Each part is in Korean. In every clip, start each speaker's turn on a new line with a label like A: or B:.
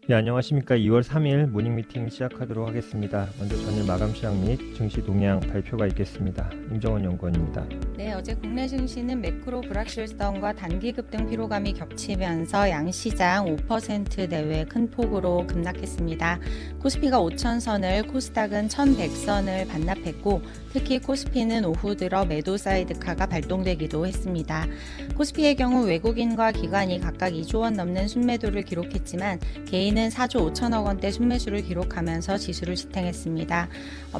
A: 네, 안녕하십니까. 2월 3일 모닝 미팅 시작하도록 하겠습니다. 먼저 전일 마감 시황 및 증시 동향 발표가 있겠습니다. 임정원 연구원입니다.
B: 네, 어제 국내 증시는 매크로 불확실성과 단기 급등 피로감이 겹치면서 양시장 5% 내외 큰 폭으로 급락했습니다. 코스피가 5,000선을, 코스닥은 1,100선을 반납했고 특히 코스피는 오후 들어 매도 사이드카가 발동되기도 했습니다. 코스피의 경우 외국인과 기관이 각각 2조 원 넘는 순매도를 기록했지만 개인은 4조 5천억 원대 순매수를 기록하면서 지수를 지탱했습니다.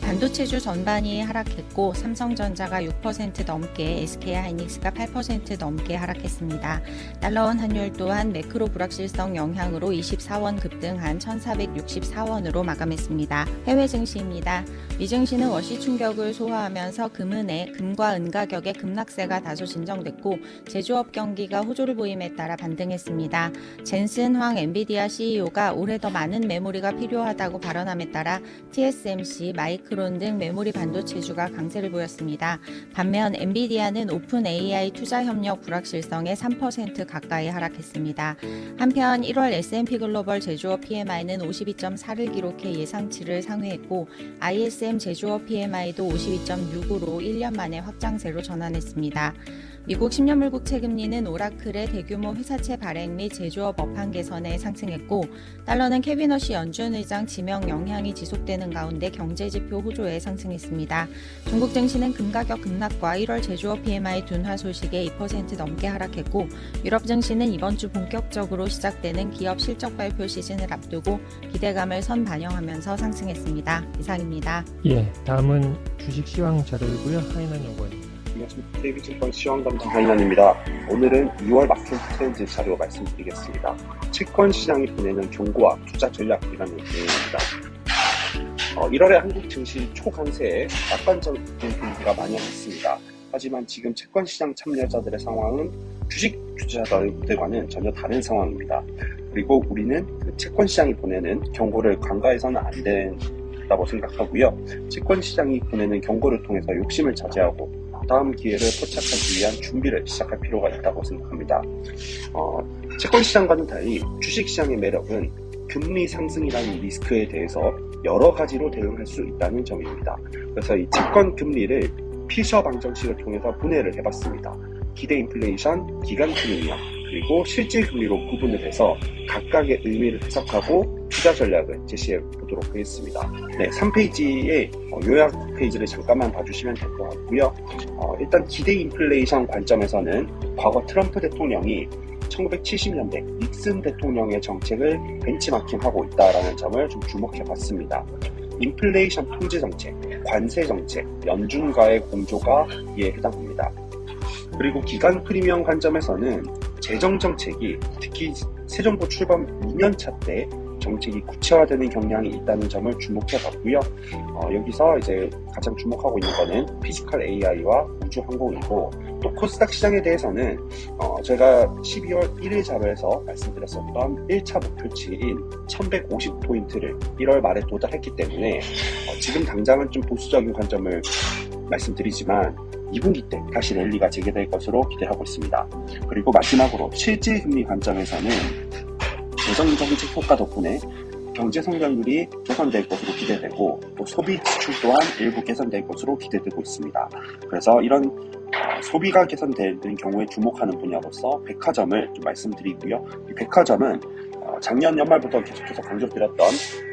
B: 반도체주 전반이 하락했고 삼성전자가 6% 넘게, SK하이닉스가 8% 넘게 하락했습니다. 달러원 환율 또한 매크로 불확실성 영향으로 24원 급등한 1,464원으로 마감했습니다. 해외 증시입니다. 미 증시는 워시 충격을 소화하면서 금과 은 가격의 급락세가 다소 진정됐고 제조업 경기가 호조를 보임에 따라 반등했습니다. 젠슨 황 엔비디아 CEO가 올해 더 많은 메모리가 필요하다고 발언함에 따라 TSMC, 마이크론 등 메모리 반도체주가 강세를 보였습니다. 반면 엔비디아는 오픈 AI 투자 협력 불확실성에 3% 가까이 하락했습니다. 한편 1월 S&P 글로벌 제조업 PMI는 52.4를 기록해 예상치를 상회했고 ISM 제조업 PMI도 52.6으로 1년 만에 확장세로 전환했습니다. 미국 10년물 국채 금리는 오라클의 대규모 회사채 발행 및 제조업 업황 개선에 상승했고 달러는 케빈 허시 연준 의장 지명 영향이 지속되는 가운데 경제지표 호조에 상승했습니다. 중국 증시는 금가격 급락과 1월 제조업 PMI 둔화 소식에 2% 넘게 하락했고 유럽 증시는 이번 주 본격적으로 시작되는 기업 실적 발표 시즌을 앞두고 기대감을 선반영하면서 상승했습니다. 이상입니다.
A: 예, 다음은 주식 시황 자료이고요. 하인한 연구원입니다.
C: 안녕하십니까. KB증권 시황 담당 하인원입니다. 오늘은 2월 마켓 트렌드 자료 말씀드리겠습니다. 채권 시장이 보내는 경고와 투자 전략 기반의 내용입니다. 1월에 한국 증시 초강세에 낙관적인 분위기가 만연했습니다. 하지만 지금 채권 시장 참여자들의 상황은 주식 투자자들과는 전혀 다른 상황입니다. 그리고 우리는 그 채권 시장이 보내는 경고를 간과해서는 안 된다고 생각하고요. 채권 시장이 보내는 경고를 통해서 욕심을 자제하고 다음 기회를 포착하기 위한 준비를 시작할 필요가 있다고 생각합니다. 채권 시장과는 달리 주식 시장의 매력은 금리 상승이라는 리스크에 대해서 여러 가지로 대응할 수 있다는 점입니다. 그래서 이 채권 금리를 피셔 방정식을 통해서 분해를 해봤습니다. 기대 인플레이션, 기간 금리형, 그리고 실질 금리로 구분을 해서 각각의 의미를 해석하고 투자 전략을 제시해 보도록 하겠습니다. 네, 3페이지의 요약 페이지를 잠깐만 봐주시면 될 것 같고요. 일단 기대 인플레이션 관점에서는 과거 트럼프 대통령이 1970년대 닉슨 대통령의 정책을 벤치마킹하고 있다는 점을 좀 주목해 봤습니다. 인플레이션 통제 정책, 관세 정책, 연준과의 공조가 이에 해당합니다. 그리고 기간 프리미엄 관점에서는 재정 정책이 특히 새 정부 출범 2년차 때 정책이 구체화되는 경향이 있다는 점을 주목해 봤고요. 여기서 이제 가장 주목하고 있는 거는 피지컬 AI와 우주 항공이고, 또 코스닥 시장에 대해서는 제가 12월 1일 자료에서 말씀드렸었던 1차 목표치인 1150포인트를 1월 말에 도달했기 때문에 지금 당장은 좀 보수적인 관점을 말씀드리지만 2분기 때 다시 랠리가 재개될 것으로 기대하고 있습니다. 그리고 마지막으로 실질금리 관점에서는 재정정책 효과 덕분에 경제 성장률이 개선될 것으로 기대되고, 또 소비 지출 또한 일부 개선될 것으로 기대되고 있습니다. 그래서 이런 소비가 개선되는 경우에 주목하는 분야로서 백화점을 좀 말씀드리고요. 이 백화점은 작년 연말부터 계속해서 강조드렸던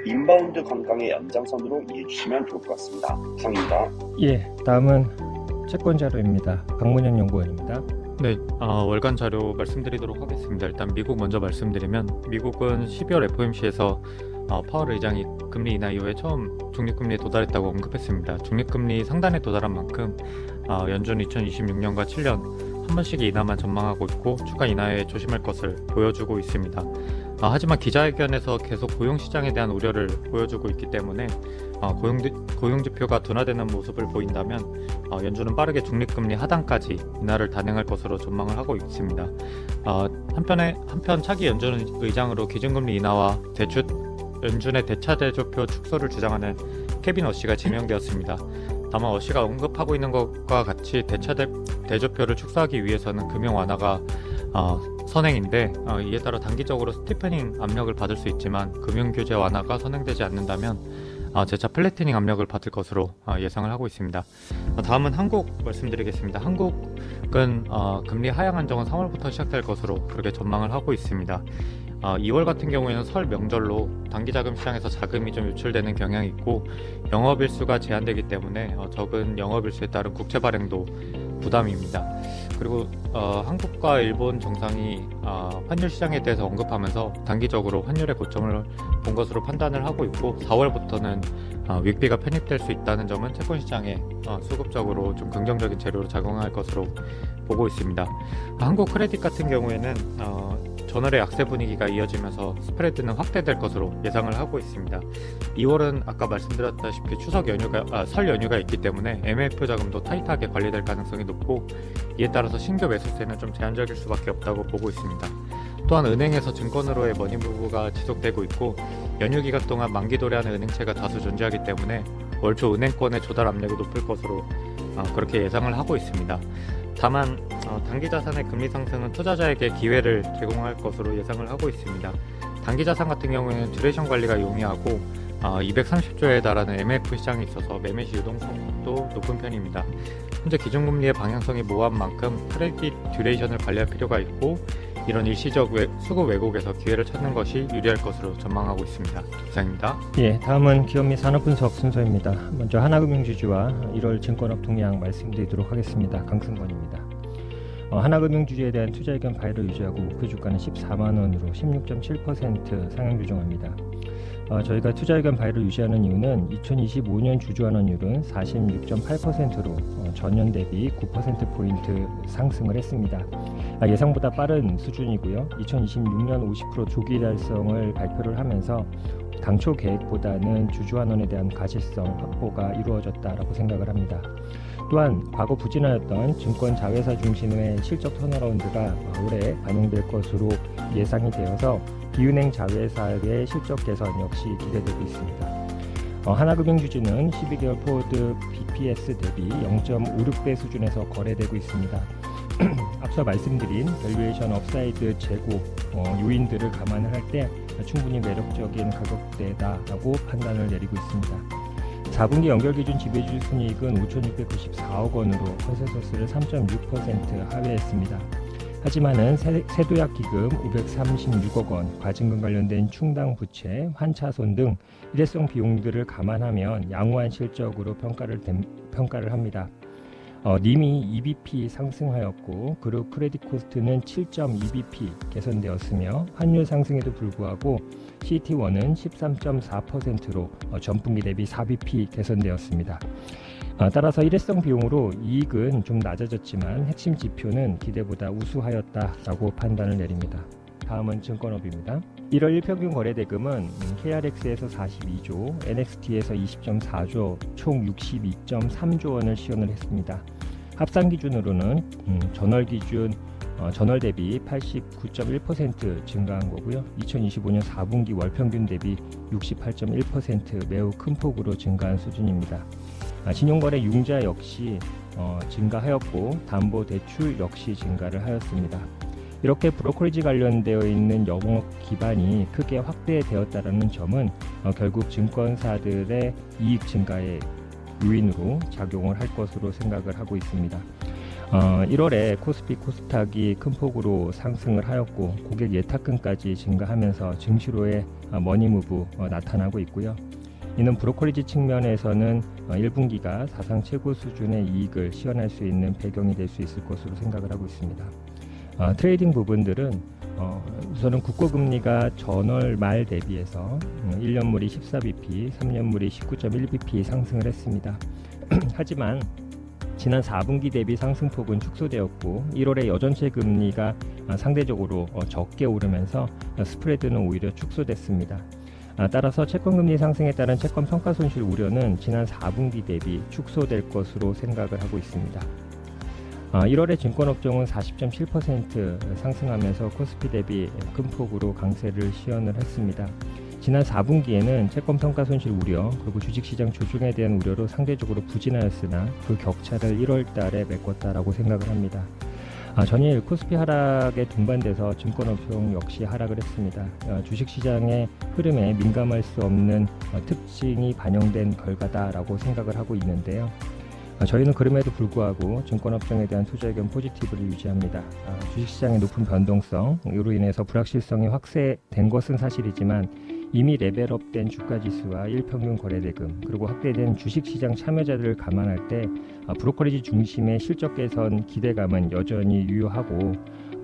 C: 인바운드 관광의 연장선으로 이해해 주시면 좋을 것 같습니다. 이상입니다.
A: 예, 다음은 채권 자료입니다. 박문영 연구원입니다.
D: 네, 월간 자료 말씀드리도록 하겠습니다. 일단 미국 먼저 말씀드리면, 미국은 12월 FOMC에서 파월 의장이 금리 인하 이후에 처음 중립금리에 도달했다고 언급했습니다. 중립금리 상단에 도달한 만큼 연준 2026년과 7년 한 번씩 인하만 전망하고 있고 추가 인하에 조심할 것을 보여주고 있습니다. 하지만 기자회견에서 계속 고용시장에 대한 우려를 보여주고 있기 때문에 고용지표가 둔화되는 모습을 보인다면 연준은 빠르게 중립금리 하단까지 인하를 단행할 것으로 전망을 하고 있습니다. 한편 차기 연준 의장으로 기준금리 인하와 연준의 대차대조표 축소를 주장하는 케빈 어시가 지명되었습니다. 다만 어시가 언급하고 있는 것과 같이 대차대조표를 축소하기 위해서는 금융 완화가 선행인데 이에 따라 단기적으로 스티페닝 압력을 받을 수 있지만 금융규제 완화가 선행되지 않는다면 재차 플래티닝 압력을 받을 것으로 예상을 하고 있습니다. 다음은 한국 말씀드리겠습니다. 한국은 금리 하향 안정은 3월부터 시작될 것으로 그렇게 전망을 하고 있습니다. 2월 같은 경우에는 설 명절로 단기자금 시장에서 자금이 좀 유출되는 경향이 있고 영업일수가 제한되기 때문에 적은 영업일수에 따른 국채 발행도 부담입니다. 그리고 한국과 일본 정상이 환율 시장에 대해서 언급하면서 단기적으로 환율의 고점을 본 것으로 판단을 하고 있고 4월부터는 윅비가 편입될 수 있다는 점은 채권 시장에 수급적으로 좀 긍정적인 재료로 작용할 것으로 보고 있습니다. 한국 크레딧 같은 경우에는 전월의 약세 분위기가 이어지면서 스프레드는 확대될 것으로 예상을 하고 있습니다. 2월은 아까 말씀드렸다시피 설 연휴가 있기 때문에 MF 자금도 타이트하게 관리될 가능성이 높고 이에 따라서 신규 매수세는 좀 제한적일 수밖에 없다고 보고 있습니다. 또한 은행에서 증권으로의 머니무브가 지속되고 있고 연휴 기간 동안 만기 도래하는 은행채가 다수 존재하기 때문에 올 초 은행권의 조달 압력이 높을 것으로 그렇게 예상을 하고 있습니다. 다만 단기 자산의 금리 상승은 투자자에게 기회를 제공할 것으로 예상을 하고 있습니다. 단기 자산 같은 경우에는 듀레이션 관리가 용이하고 230조에 달하는 MF 시장이 있어서 매매 시 유동성도 높은 편입니다. 현재 기준금리의 방향성이 모호한 만큼 크레딧 듀레이션을 관리할 필요가 있고 이런 일시적 수급 왜곡에서 기회를 찾는 것이 유리할 것으로 전망하고 있습니다. 이상입니다.
A: 예, 다음은 기업 및 산업 분석 순서입니다. 먼저 하나금융주주와 1월 증권업 동향 말씀드리도록 하겠습니다. 강승권입니다. 하나금융주주에 대한 투자 의견 바이를 유지하고 목표 주가는 14만원으로 16.7% 상향 조정합니다. 저희가 투자 의견 바이를 유지하는 이유는 2025년 주주환원율은 46.8%로 전년 대비 9%포인트 상승을 했습니다. 예상보다 빠른 수준이고요. 2026년 50% 조기 달성을 발표를 하면서 당초 계획보다는 주주환원에 대한 가시성 확보가 이루어졌다라고 생각을 합니다. 또한 과거 부진하였던 증권 자회사 중심의 실적 턴어라운드가 올해 반영될 것으로 예상이 되어서 비은행 자회사의 실적 개선 역시 기대되고 있습니다. 하나금융주주는 12개월 포워드 BPS 대비 0.56배 수준에서 거래되고 있습니다. 앞서 말씀드린 밸류에이션 업사이드 제고 요인들을 감안을 할 때 충분히 매력적인 가격대다라고 판단을 내리고 있습니다. 4분기 연결기준 지배주주 순이익은 5,694억 원으로 컨센서스를 3.6% 하회했습니다. 하지만은 세도약기금 536억 원, 과징금 관련된 충당 부채, 환차손 등 일회성 비용들을 감안하면 양호한 실적으로 평가를 합니다. 님이 2bp 상승하였고 그룹 크레딧 코스트는 7.2bp 개선되었으며 환율 상승에도 불구하고 CET1은 13.4%로 전분기 대비 4bp 개선되었습니다. 따라서 일회성 비용으로 이익은 좀 낮아졌지만 핵심 지표는 기대보다 우수하였다라고 판단을 내립니다. 다음은 증권업입니다. 1월 일평균 거래대금은 KRX에서 42조, NXT에서 20.4조, 총 62.3조 원을 시현을 했습니다. 합산 기준으로는 전월 대비 89.1% 증가한 거고요. 2025년 4분기 월 평균 대비 68.1% 매우 큰 폭으로 증가한 수준입니다. 신용거래 융자 역시 증가하였고 담보대출 역시 증가를 하였습니다. 이렇게 브로커리지 관련되어 있는 영업 기반이 크게 확대되었다는 점은 결국 증권사들의 이익 증가의 요인으로 작용을 할 것으로 생각을 하고 있습니다. 1월에 코스피 코스닥이 큰 폭으로 상승을 하였고 고객 예탁금까지 증가하면서 증시로의 머니무브 나타나고 있고요. 이는 브로커리지 측면에서는 1분기가 사상 최고 수준의 이익을 시현할 수 있는 배경이 될 수 있을 것으로 생각을 하고 있습니다. 트레이딩 부분들은 우선은 국고금리가 전월 말 대비해서 1년물이 14bp, 3년물이 19.1bp 상승을 했습니다. 하지만 지난 4분기 대비 상승폭은 축소되었고 1월에 여전체 금리가 상대적으로 적게 오르면서 스프레드는 오히려 축소됐습니다. 따라서 채권금리 상승에 따른 채권 평가 손실 우려는 지난 4분기 대비 축소될 것으로 생각을 하고 있습니다. 1월에 증권업종은 40.7% 상승하면서 코스피 대비 큰 폭으로 강세를 시현을 했습니다. 지난 4분기에는 채권평가 손실 우려 그리고 주식시장 조정에 대한 우려로 상대적으로 부진하였으나 그 격차를 1월 달에 메꿨다라고 생각을 합니다. 전일 코스피 하락에 동반돼서 증권업종 역시 하락을 했습니다. 주식시장의 흐름에 민감할 수 없는 특징이 반영된 결과다라고 생각을 하고 있는데요. 저희는 그럼에도 불구하고 증권업종에 대한 투자 의견 포지티브를 유지합니다. 주식시장의 높은 변동성, 이로 인해서 불확실성이 확대된 것은 사실이지만 이미 레벨업된 주가지수와 일평균 거래대금 그리고 확대된 주식시장 참여자들을 감안할 때 브로커리지 중심의 실적 개선 기대감은 여전히 유효하고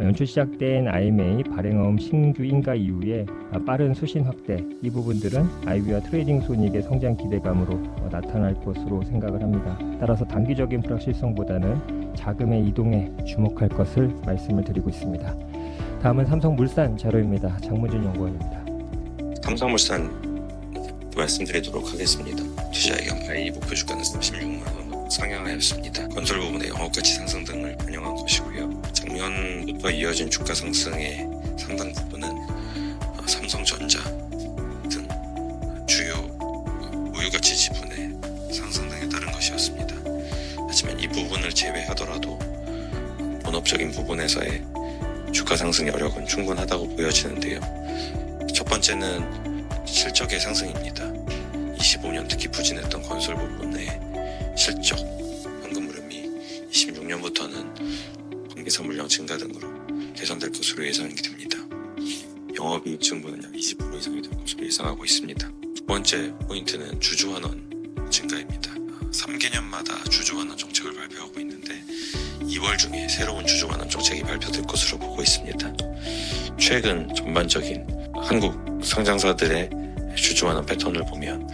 A: 연초 시작된 IMA 발행어음 신규 인가 이후에 빠른 수신 확대 이 부분들은 IB와 트레이딩 손익의 성장 기대감으로 나타날 것으로 생각을 합니다. 따라서 단기적인 불확실성보다는 자금의 이동에 주목할 것을 말씀을 드리고 있습니다. 다음은 삼성물산 자료입니다. 장문준 연구원입니다.
E: 삼성물산 말씀드리도록 하겠습니다. 투자 의견 바이 목표 주가는 36만 원으로 상향하였습니다. 건설 부분의 영업가치 상승 등을 반영한 것이고요. 작년부터 이어진 주가 상승의 상당 부분은 삼성전자 등 주요 우유가치 지분의 상승 등에 따른 것이었습니다. 하지만 이 부분을 제외하더라도 본업적인 부분에서의 주가 상승 여력은 충분하다고 보여지는데요. 첫 번째는 실적의 상승입니다. 25년 특히 부진했던 건설 부분의 실적, 현금 흐름이 26년부터는 관계사 물량 증가 등으로 개선될 것으로 예상이 됩니다. 영업이익 증보는 약 20% 이상이 될 것으로 예상하고 있습니다. 두 번째 포인트는 주주환원 증가입니다. 3개년마다 주주환원 정책을 발표하고 있는데 2월 중에 새로운 주주환원 정책이 발표될 것으로 보고 있습니다. 최근 전반적인 한국 상장사들의 주주환원 패턴을 보면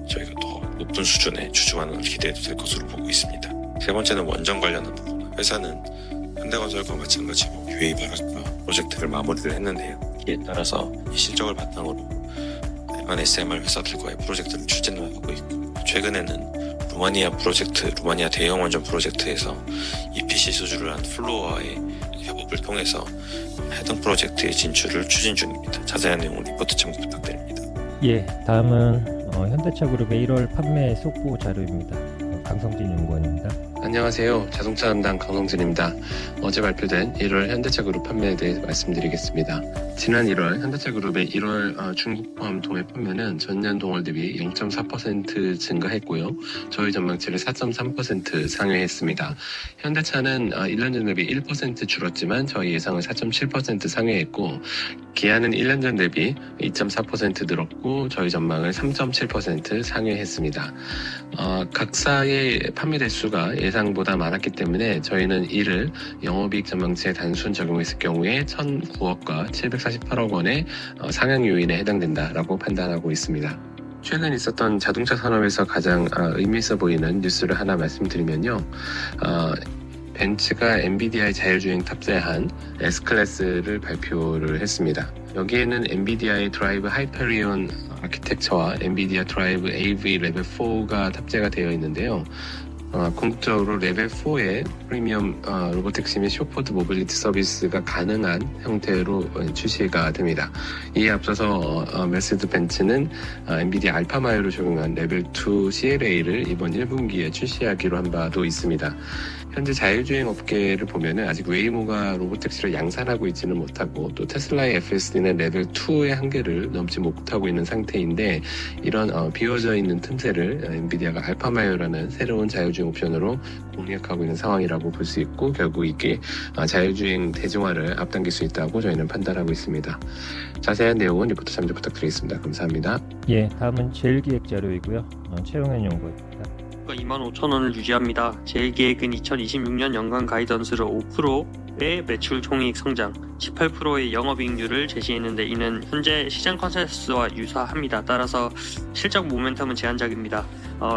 E: 저희가 더 높은 수준의 주주환원을 기대해도 될 것으로 보고 있습니다. 세 번째는 원전 관련한 부분. 회사는 현대건설과 마찬가지로 UAE 바라카 프로젝트를 마무리를 했는데요. 이에 따라서 이 실적을 바탕으로 다양한 SMR 회사들과의 프로젝트를 추진을 하고 있고 최근에는 루마니아 대형 원전 프로젝트에서 EPC 수주를 한 플로어와의 협업을 통해서 해당 프로젝트의 진출을 추진 중입니다. 자세한 내용은 리포트 참고 부탁드립니다.
A: 예, 다음은 현대차그룹의 1월 판매 속보 자료입니다. 강성진 연구원입니다.
F: 안녕하세요. 자동차 담당 강성진입니다. 어제 발표된 1월 현대차그룹 판매에 대해 말씀드리겠습니다. 지난 1월 현대차그룹의 1월 중국 포함 도매 판매는 전년 동월 대비 0.4% 증가했고요. 저희 전망치를 4.3% 상회했습니다. 현대차는 1년 전 대비 1% 줄었지만 저희 예상을 4.7% 상회했고 기아는 1년 전 대비 2.4% 늘었고 저희 전망을 3.7% 상회했습니다. 각사의 판매 대수가 예상보다 많았기 때문에 저희는 이를 영업이익 전망치에 단순 적용했을 경우에 1,009억과 748억 원의 상향 요인에 해당된다라고 판단하고 있습니다. 최근 있었던 자동차 산업에서 가장 의미 있어 보이는 뉴스를 하나 말씀드리면요. 벤츠가 엔비디아의 자율주행 탑재한 S클래스를 발표를 했습니다. 여기에는 엔비디아의 드라이브 하이퍼리온 아키텍처와 엔비디아 드라이브 AV 레벨 4가 탑재가 되어 있는데요. 궁극적으로 레벨 4의 프리미엄 로보택시 및 쇼포드 모빌리티 서비스가 가능한 형태로 출시가 됩니다. 이에 앞서서 메르세데스 벤츠는 엔비디아 알파마이오를 적용한 레벨 2 CLA를 이번 1분기에 출시하기로 한 바도 있습니다. 현재 자율주행 업계를 보면은 아직 웨이모가 로보택시를 양산하고 있지는 못하고 또 테슬라의 FSD는 레벨 2의 한계를 넘지 못하고 있는 상태인데 이런 비워져 있는 틈새를 엔비디아가 알파마이오라는 새로운 자율주행 옵션으로 공략하고 있는 상황이라고 볼 수 있고 결국 이게 자율주행 대중화를 앞당길 수 있다고 저희는 판단하고 있습니다. 자세한 내용은 리포트 참조 부탁드리겠습니다. 감사합니다.
A: 예, 다음은 제일기획 자료이고요. 최용현 연구원입니다.
G: 25,000원을 유지합니다. 제일계획은 2026년 연간 가이던스를 5%의 매출 총이익 성장, 18%의 영업이익률을 제시했는데 이는 현재 시장 컨센서스와 유사합니다. 따라서 실적 모멘텀은 제한적입니다.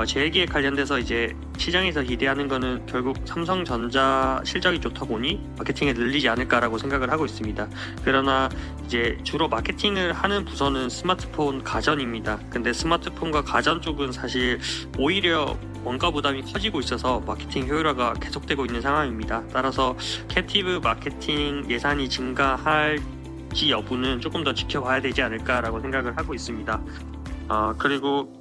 G: 제일기획 관련돼서 이제 시장에서 기대하는 거는 결국 삼성전자 실적이 좋다 보니 마케팅을 늘리지 않을까라고 생각을 하고 있습니다. 그러나 이제 주로 마케팅을 하는 부서는 스마트폰 가전입니다. 근데 스마트폰과 가전 쪽은 사실 오히려 원가 부담이 커지고 있어서 마케팅 효율화가 계속되고 있는 상황입니다. 따라서 캡티브 마케팅 예산이 증가할지 여부는 조금 더 지켜봐야 되지 않을까라고 생각을 하고 있습니다. 그리고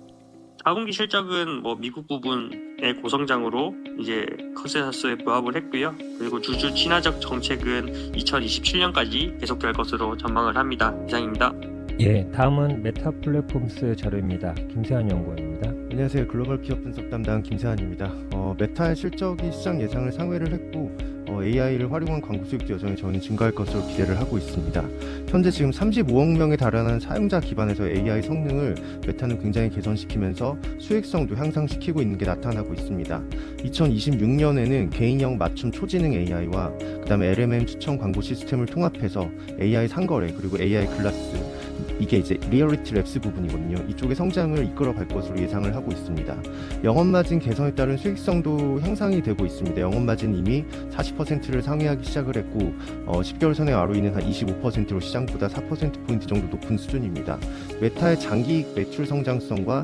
G: 4분기 실적은 미국 부분의 고성장으로 이제 컨센서스에 부합을 했고요. 그리고 주주 친화적 정책은 2027년까지 계속될 것으로 전망을 합니다. 이상입니다.
A: 예, 다음은 메타 플랫폼스 자료입니다. 김세환 연구원입니다.
H: 안녕하세요. 글로벌 기업 분석 담당 김세환입니다. 메타의 실적이 시장 예상을 상회를 했고 AI를 활용한 광고 수익도 여전히 저희는 증가할 것으로 기대를 하고 있습니다. 현재 지금 35억 명에 달하는 사용자 기반에서 AI 성능을 메타는 굉장히 개선시키면서 수익성도 향상시키고 있는 게 나타나고 있습니다. 2026년에는 개인형 맞춤 초지능 AI와 그 다음에 LMM 추천 광고 시스템을 통합해서 AI 상거래 그리고 AI 글라스 이게 이제 리얼리티 랩스 부분이거든요. 이쪽의 성장을 이끌어갈 것으로 예상을 하고 있습니다. 영업마진 개선에 따른 수익성도 향상이 되고 있습니다. 영업마진 이미 40%를 상회하기 시작을 했고 10개월 선의 ROE는 한 25%로 시장보다 4%포인트 정도 높은 수준입니다. 메타의 장기 매출 성장성과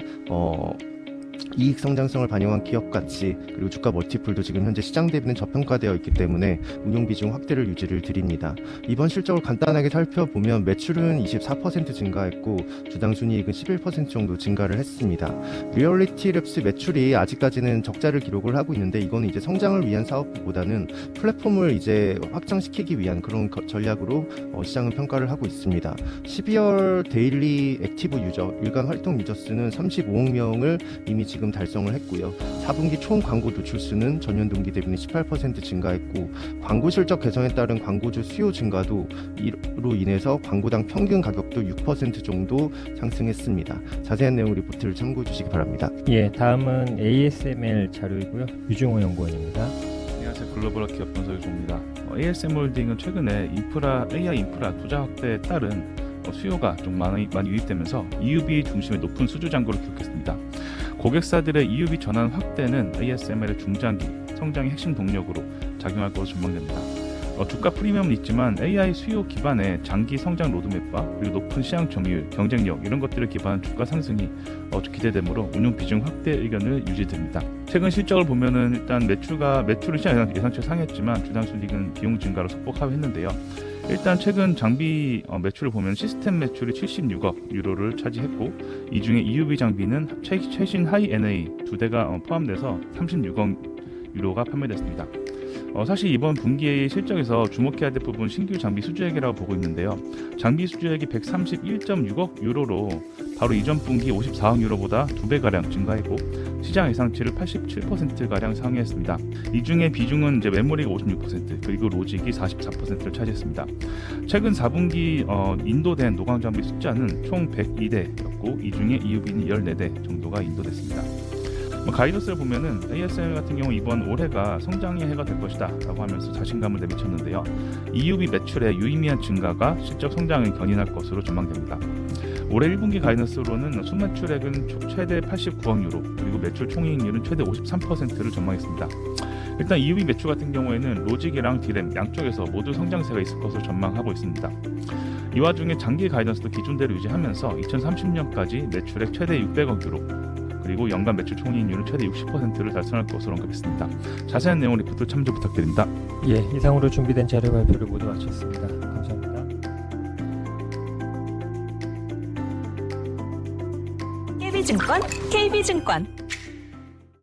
H: 이익 성장성을 반영한 기업 가치 그리고 주가 멀티플도 지금 현재 시장 대비는 저평가되어 있기 때문에 운용 비중 확대를 유지를 드립니다. 이번 실적을 간단하게 살펴보면 매출은 24% 증가했고 주당 순이익은 11% 정도 증가를 했습니다. 리얼리티 랩스 매출이 아직까지는 적자를 기록을 하고 있는데 이거는 이제 성장을 위한 사업보다는 플랫폼을 이제 확장시키기 위한 그런 전략으로 시장은 평가를 하고 있습니다. 12월 데일리 액티브 유저 일간 활동 유저 수는 35억 명을 이미 지금 달성을 했고요. 4분기 총 광고 노출 수는 전년 동기 대비는 18% 증가했고 광고 실적 개선에 따른 광고주 수요 증가도 이로 인해서 광고당 평균 가격도 6% 정도 상승했습니다. 자세한 내용 리포트를 참고해 주시기 바랍니다.
A: 예, 다음은 ASML 자료이고요. 유중호 연구원입니다.
I: 안녕하세요. 글로벌 기업 분석 유중호입니다. ASM홀딩은 최근에 AI 인프라 투자 확대에 따른 수요가 좀 많이 유입되면서 EUV 중심의 높은 수주 잔고를 기록했습니다. 고객사들의 EUV 전환 확대는 ASML의 중장기 성장의 핵심 동력으로 작용할 것으로 전망됩니다. 주가 프리미엄은 있지만 AI 수요 기반의 장기 성장 로드맵과 그리고 높은 시장 점유율, 경쟁력 이런 것들을 기반한 주가 상승이 기대되므로 운용 비중 확대 의견을 유지됩니다. 최근 실적을 보면은 일단 매출은 시장 예상치 상했지만 주당 순이익은 비용 증가로 속복하고 했는데요. 일단 최근 장비 매출을 보면 시스템 매출이 76억 유로를 차지했고 이 중에 EUV 장비는 최신 하이 NA 2대가 포함돼서 36억 유로가 판매됐습니다. 사실 이번 분기의 실적에서 주목해야 될 부분 신규 장비 수주액이라고 보고 있는데요. 장비 수주액이 131.6억 유로로 바로 이전 분기 54억 유로보다 2배가량 증가했고 시장 예상치를 87%가량 상회했습니다. 이 중에 비중은 이제 메모리가 56% 그리고 로직이 44%를 차지했습니다. 최근 4분기 인도된 노광 장비 숫자는 총 102대였고 이 중에 EUV는 14대 정도가 인도됐습니다. 가이던스를 보면은 ASML 같은 경우 이번 올해가 성장의 해가 될 것이다 라고 하면서 자신감을 내비쳤는데요. EUV 매출의 유의미한 증가가 실적 성장을 견인할 것으로 전망됩니다. 올해 1분기 가이던스로는 순매출액은 최대 89억 유로 그리고 매출 총이익률은 최대 53%를 전망했습니다. 일단 EUV 매출 같은 경우에는 로직이랑 디램 양쪽에서 모두 성장세가 있을 것으로 전망하고 있습니다. 이 와중에 장기 가이던스도 기준대로 유지하면서 2030년까지 매출액 최대 600억 유로 그리고 연간 매출 총이익률은 최대 60%를 달성할 것으로 언급했습니다. 자세한 내용 리포트 참조 부탁드립니다.
A: 예, 이상으로 준비된 자료 발표를 모두 마쳤습니다. 감사합니다.
J: KB증권